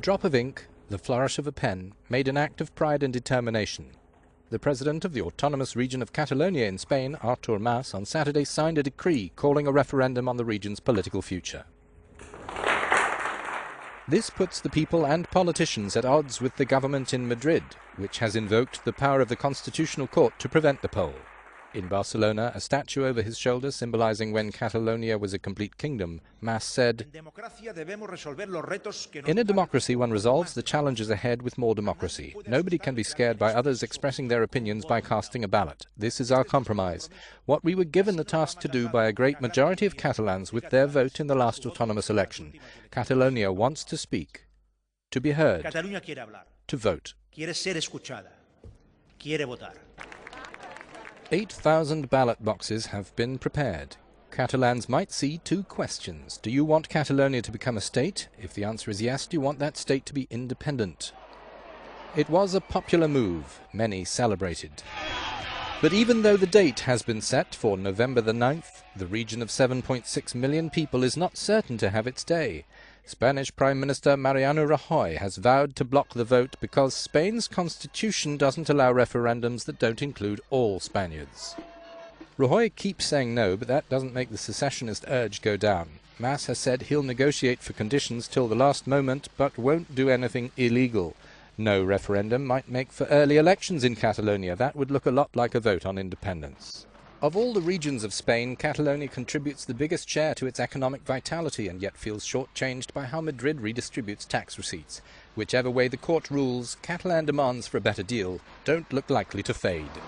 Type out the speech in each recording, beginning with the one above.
Drop of ink, the flourish of a pen, made an act of pride and determination. The president of the Autonomous Region of Catalonia in Spain, Artur Mas, on Saturday signed a decree calling a referendum on the region's political future. This puts the people and politicians at odds with the government in Madrid, which has invoked the power of the Constitutional Court to prevent the poll. In Barcelona, a statue over his shoulder symbolising when Catalonia was a complete kingdom, Mas said, "In a democracy one resolves the challenges ahead with more democracy. Nobody can be scared by others expressing their opinions by casting a ballot. This is our compromise. What we were given the task to do by a great majority of Catalans with their vote in the last autonomous election. Catalonia wants to speak, to be heard, to vote." 8,000 ballot boxes have been prepared. Catalans might see two questions. Do you want Catalonia to become a state? If the answer is yes, do you want that state to be independent? It was a popular move. Many celebrated. But even though the date has been set for November the 9th, the region of 7.6 million people is not certain to have its day. Spanish Prime Minister Mariano Rajoy has vowed to block the vote because Spain's constitution doesn't allow referendums that don't include all Spaniards. Rajoy keeps saying no, but that doesn't make the secessionist urge go down. Mas has said he'll negotiate for conditions till the last moment, but won't do anything illegal. No referendum might make for early elections in Catalonia. That would look a lot like a vote on independence. Of all the regions of Spain, Catalonia contributes the biggest share to its economic vitality and yet feels shortchanged by how Madrid redistributes tax receipts. Whichever way the court rules, Catalan demands for a better deal don't look likely to fade.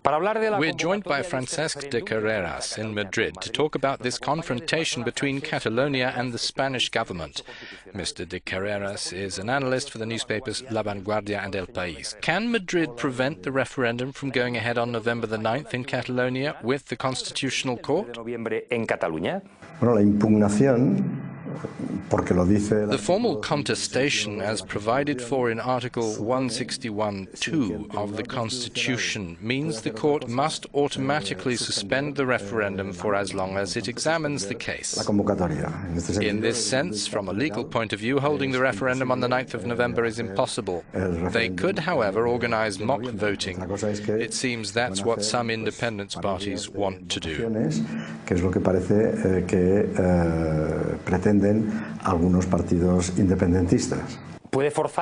We're joined by Francesc de Carreras in Madrid to talk about this confrontation between Catalonia and the Spanish government. Mr. de Carreras is an analyst for the newspapers La Vanguardia and El País. Can Madrid prevent the referendum from going ahead on November the 9th in Catalonia with the Constitutional Court? The formal contestation, as provided for in Article 161(2) of the Constitution, means the court must automatically suspend the referendum for as long as it examines the case. In this sense, from a legal point of view, holding the referendum on the 9th of November is impossible. They could, however, organize mock voting. It seems that's what some independence parties want to do.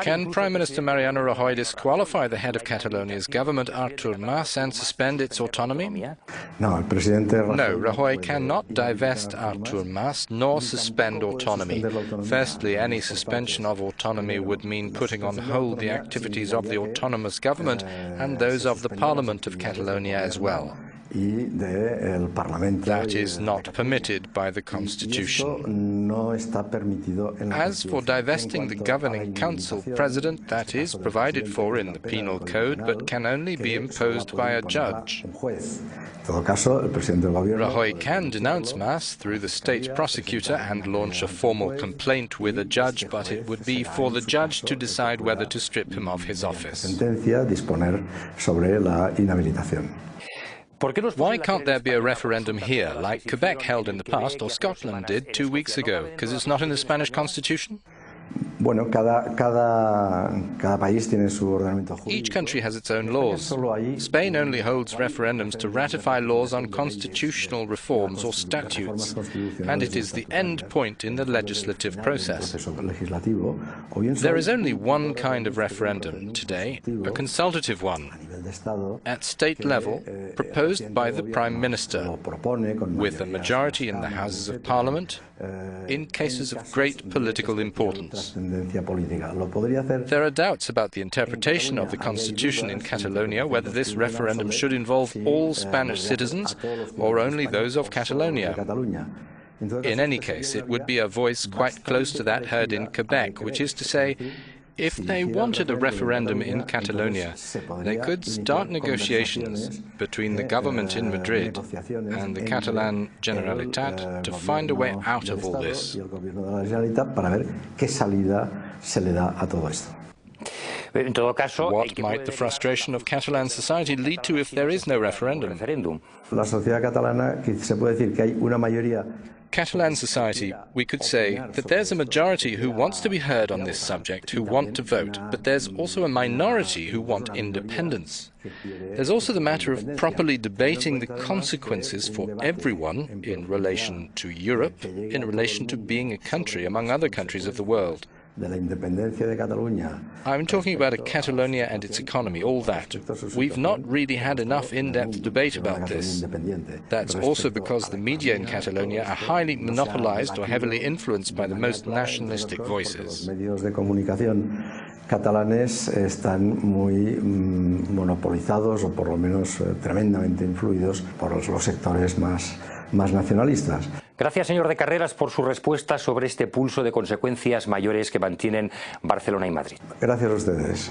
Can Prime Minister Mariano Rajoy disqualify the head of Catalonia's government, Artur Mas, and suspend its autonomy? No, Rajoy cannot divest Artur Mas nor suspend autonomy. Firstly, any suspension of autonomy would mean putting on hold the activities of the autonomous government and those of the Parliament of Catalonia as well. That is not permitted by the Constitution. As for divesting the governing council president, that is provided for in the penal code, but can only be imposed by a judge. Rajoy can denounce Mas through the state prosecutor and launch a formal complaint with a judge, but it would be for the judge to decide whether to strip him of his office. Why can't there be a referendum here, like Quebec held in the past or Scotland did 2 weeks ago? Because it's not in the Spanish Constitution? Each country has its own laws. Spain only holds referendums to ratify laws on constitutional reforms or statutes, and it is the end point in the legislative process. There is only one kind of referendum today, a consultative one, at state level, proposed by the Prime Minister, with a majority in the Houses of Parliament, in cases of great political importance. There are doubts about the interpretation of the Constitution in Catalonia, whether this referendum should involve all Spanish citizens or only those of Catalonia. In any case, it would be a voice quite close to that heard in Quebec, which is to say, if they wanted a referendum in Catalonia, they could start negotiations between the government in Madrid and the Catalan Generalitat to find a way out of all this. What might the frustration of Catalan society lead to if there is no referendum? Catalan society, we could say that there's a majority who wants to be heard on this subject, who want to vote, but there's also a minority who want independence. There's also the matter of properly debating the consequences for everyone in relation to Europe, in relation to being a country among other countries of the world. I'm talking about Catalonia and its economy, all that. We've not really had enough in-depth debate about this. That's also because the media in Catalonia are highly monopolized or heavily influenced by the most nationalistic voices. Catalanes están muy monopolizados o por lo menos tremendamente influidos por los sectores más nacionalistas. Gracias, señor de Carreras, por su respuesta sobre este pulso de consecuencias mayores que mantienen Barcelona y Madrid. Gracias a ustedes.